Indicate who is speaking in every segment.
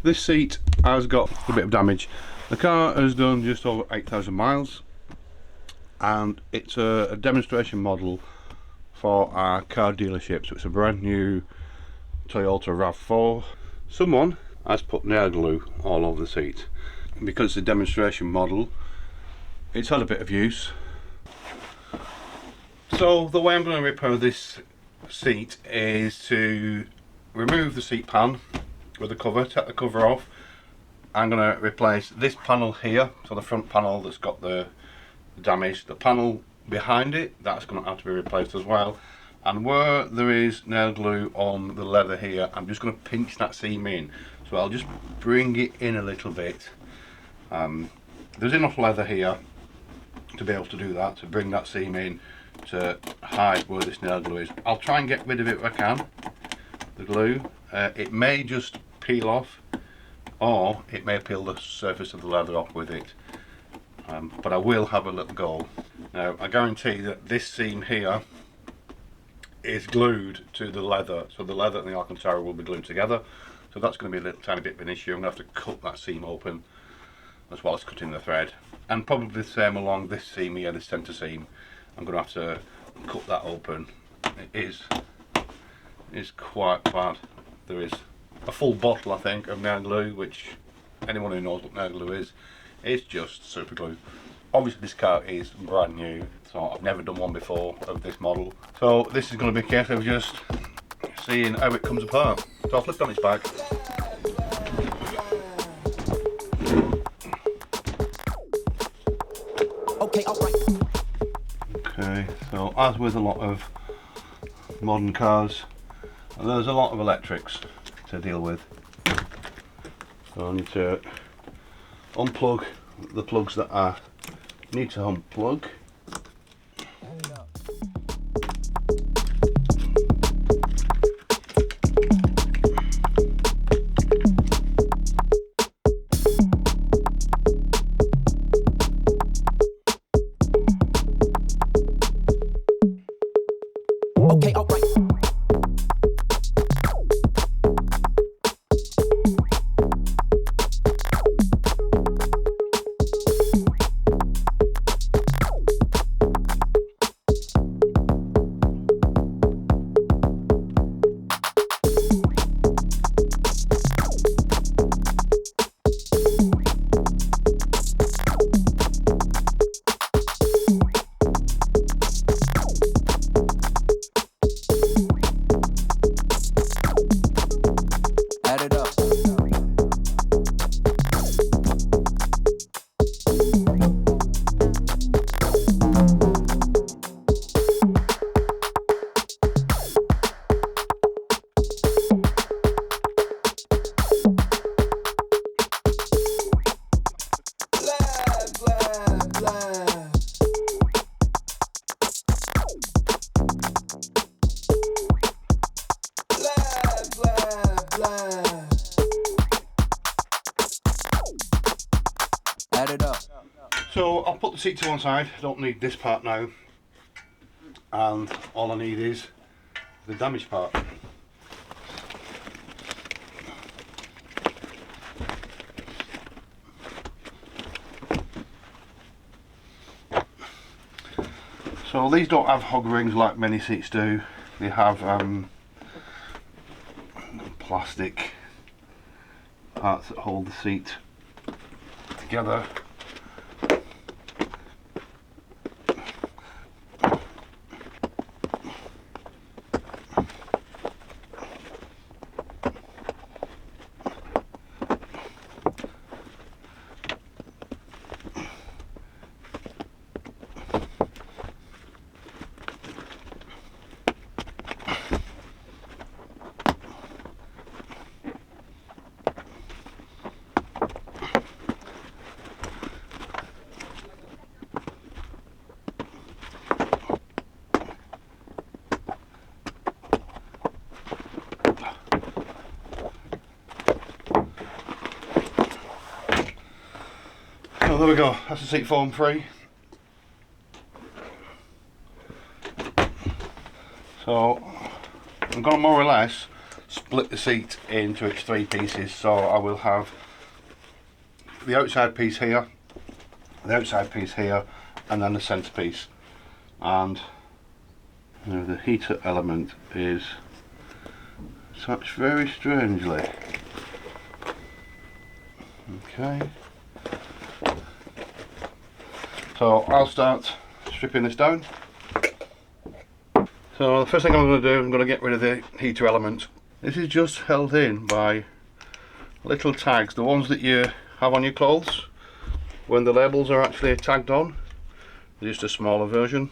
Speaker 1: This seat has got a bit of damage. The car has done just over 8,000 miles and it's a demonstration model for our car dealership, so it's a brand new Toyota RAV4. Someone has put nail glue all over the seat. Because it's a demonstration model, it's had a bit of use. So the way I'm going to repair this seat is to remove the seat pan with the cover, take the cover off. I'm going to replace this panel here, so the front panel that's got the damage. The panel behind it, that's going to have to be replaced as well. And where there is nail glue on the leather here, I'm just going to pinch that seam in. So I'll just bring it in a little bit. There's enough leather here to be able to do that, to bring that seam in to hide where this nail glue is. I'll try and get rid of it if I can, the glue. It may just peel off, or it may peel the surface of the leather off with it. But I will have a little go. Now I guarantee that this seam here is glued to the leather, so the leather and the Alcantara will be glued together. So that's going to be a little tiny bit of an issue. I'm going to have to cut that seam open as well as cutting the thread, and probably the same along this seam here, this centre seam. I'm going to have to cut that open. It is quite bad. There is a full bottle, I think, of nail glue, which anyone who knows what nail glue is, it's just super glue. Obviously this car is brand new, so I've never done one before of this model. So this is going to be a case of just seeing how it comes apart. So I'll flip it on its back. Okay, so as with a lot of modern cars, there's a lot of electrics to deal with. So I need to unplug the plugs that I need to unplug.
Speaker 2: Okay, alright. Add it up. Add it up.
Speaker 1: So I'll put the seat to one side, I don't need this part now, and all I need is the damaged part. So these don't have hog rings like many seats do, they have plastic parts that hold the seat together. So there we go, that's the seat foam free. So I'm going to more or less split the seat into its 3 pieces. So I will have the outside piece here, the outside piece here, and then the centre piece. And you know, the heater element is attached very strangely. Okay. So I'll start stripping this down. So the first thing I'm going to do, I'm going to get rid of the heater element. This is just held in by little tags, the ones that you have on your clothes when the labels are actually tagged on. They're just a smaller version,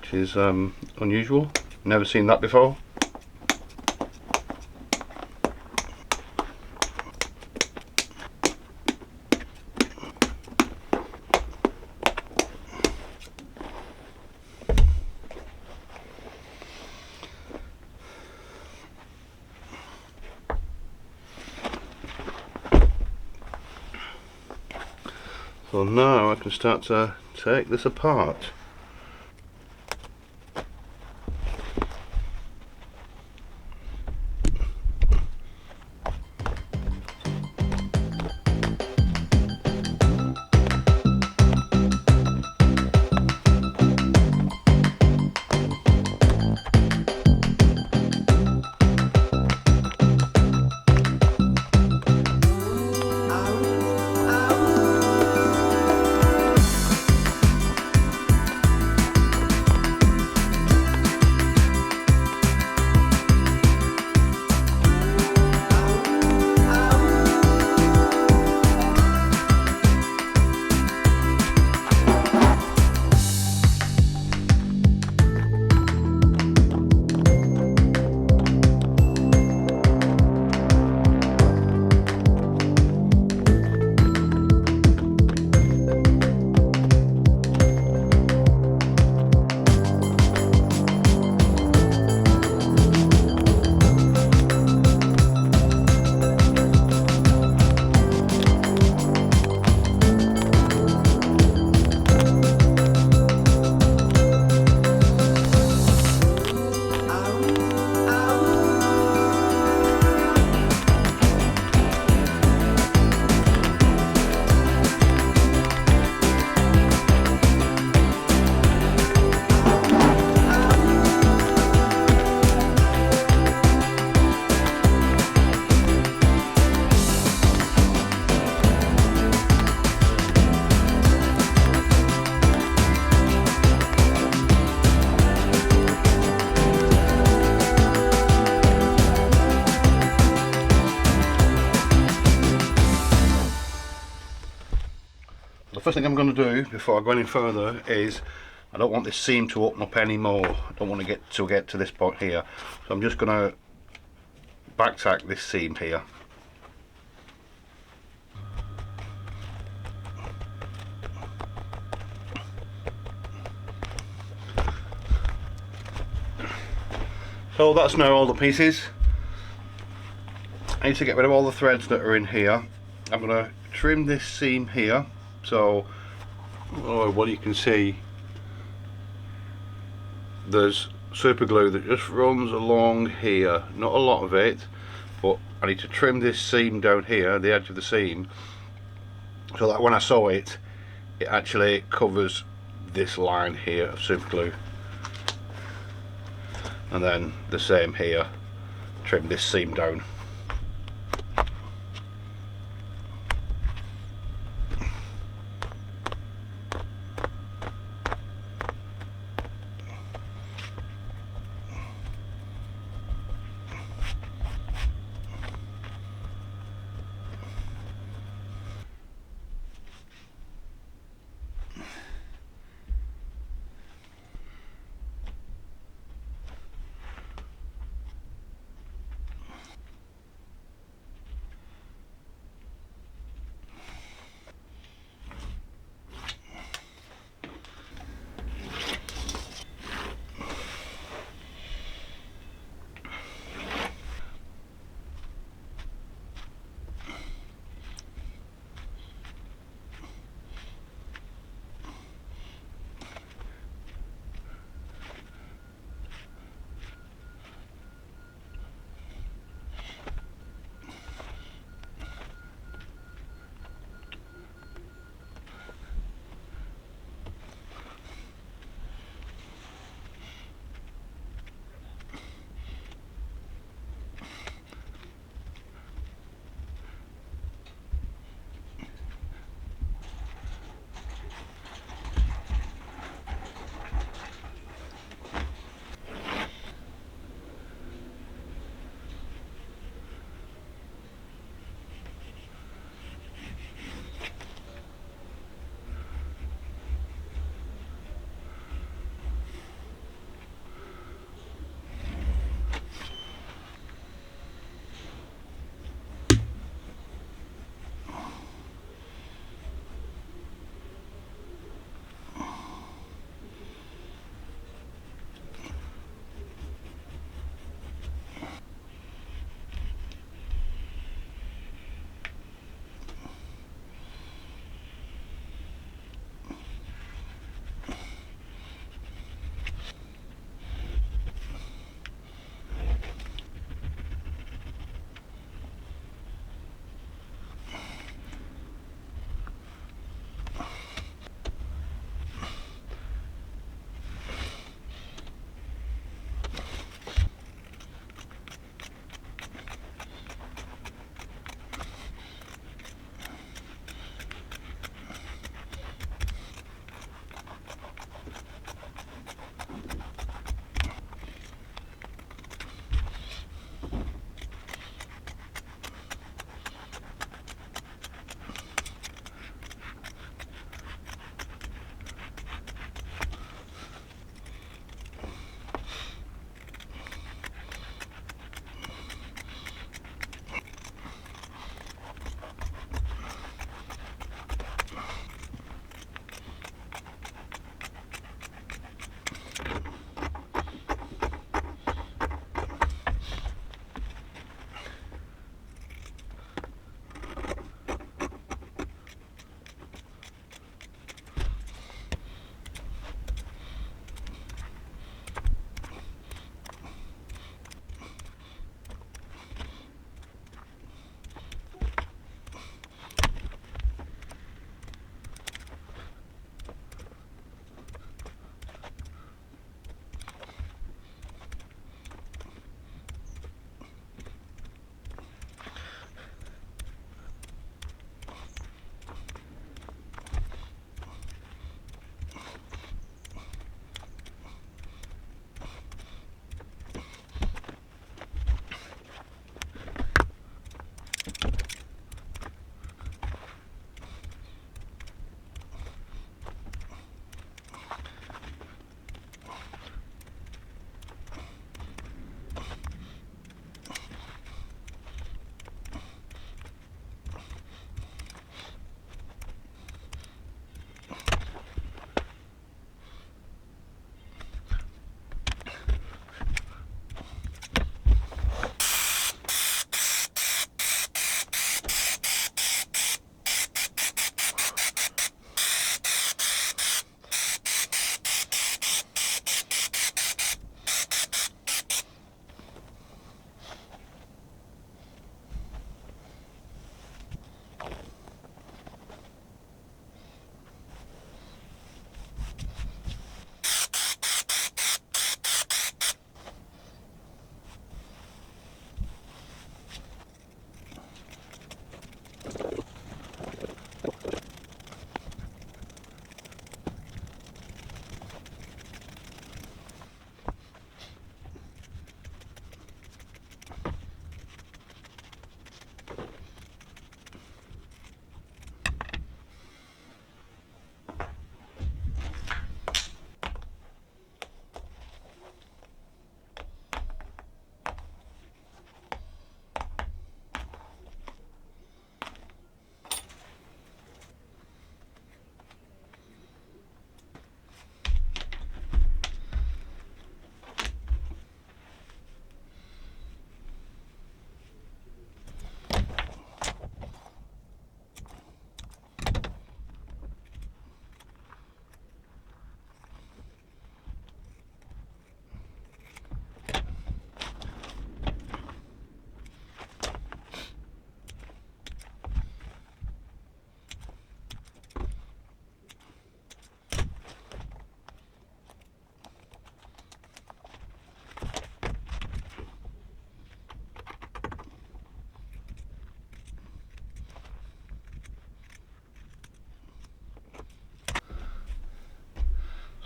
Speaker 1: which is unusual. Never seen that before. So now I can start to take this apart. The first thing I'm going to do before I go any further is I don't want this seam to open up anymore. I don't want to get to this point here. So I'm just going to back tack this seam here. So that's now all the pieces. I need to get rid of all the threads that are in here. I'm going to trim this seam here, so what you can see, there's super glue that just runs along here, not a lot of it, but I need to trim this seam down here, the edge of the seam, so that when I sew it, it actually covers this line here of super glue. And then the same here, trim this seam down.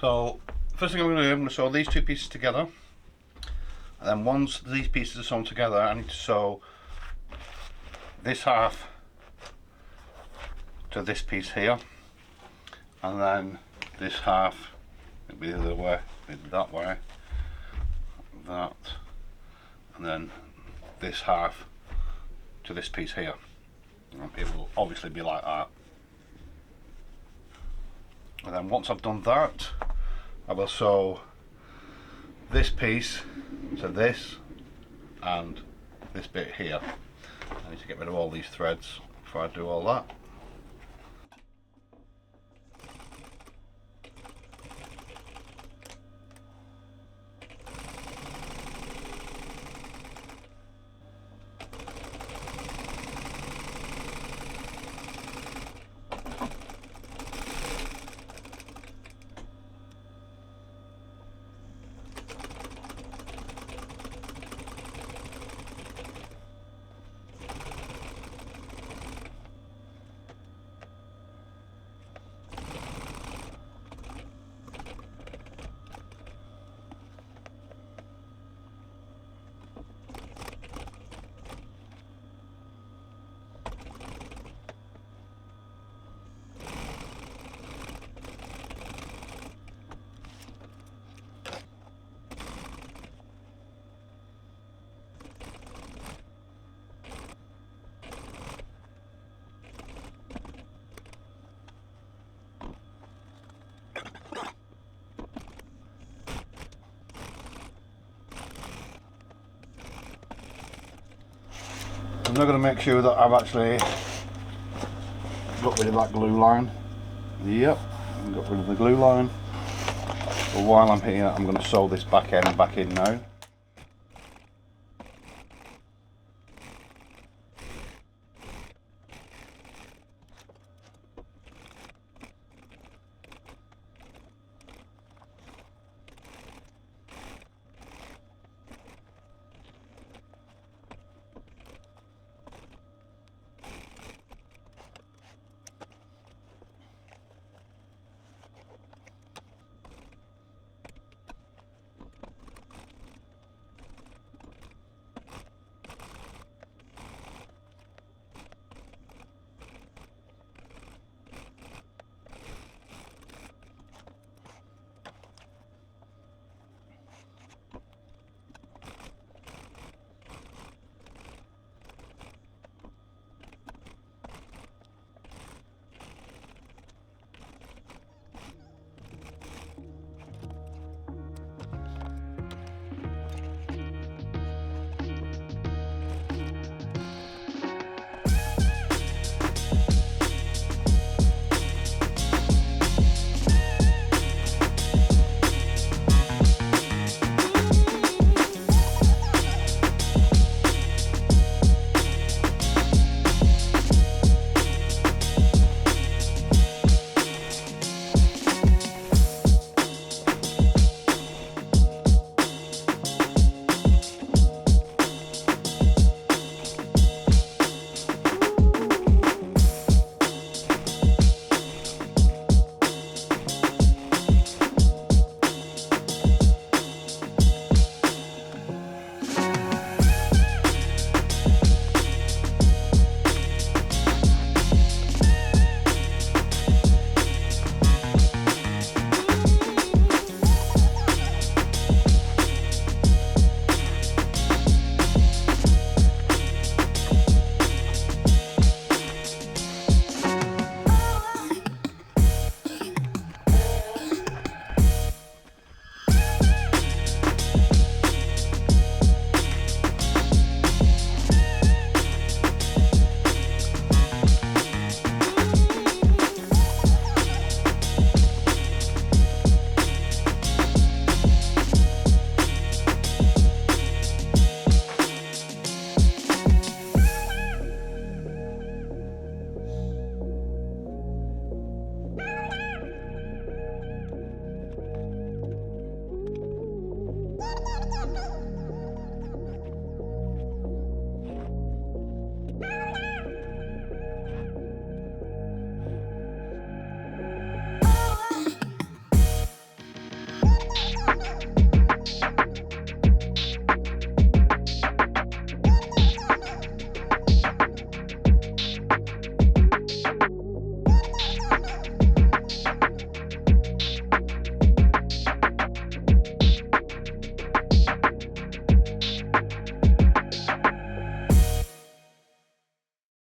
Speaker 1: So first thing I'm going to do, I'm going to sew these two pieces together, and then once these pieces are sewn together, I need to sew this half to this piece here, and then this half, it'll be the other way, it'll be that way, that, and then this half to this piece here. It will obviously be like that. And then once I've done that, I will sew this piece to this and this bit here. I need to get rid of all these threads before I do all that. I'm now going to make sure that I've actually got rid of that glue line. Yep, got rid of the glue line. But while I'm here, I'm going to sew this back end back in now.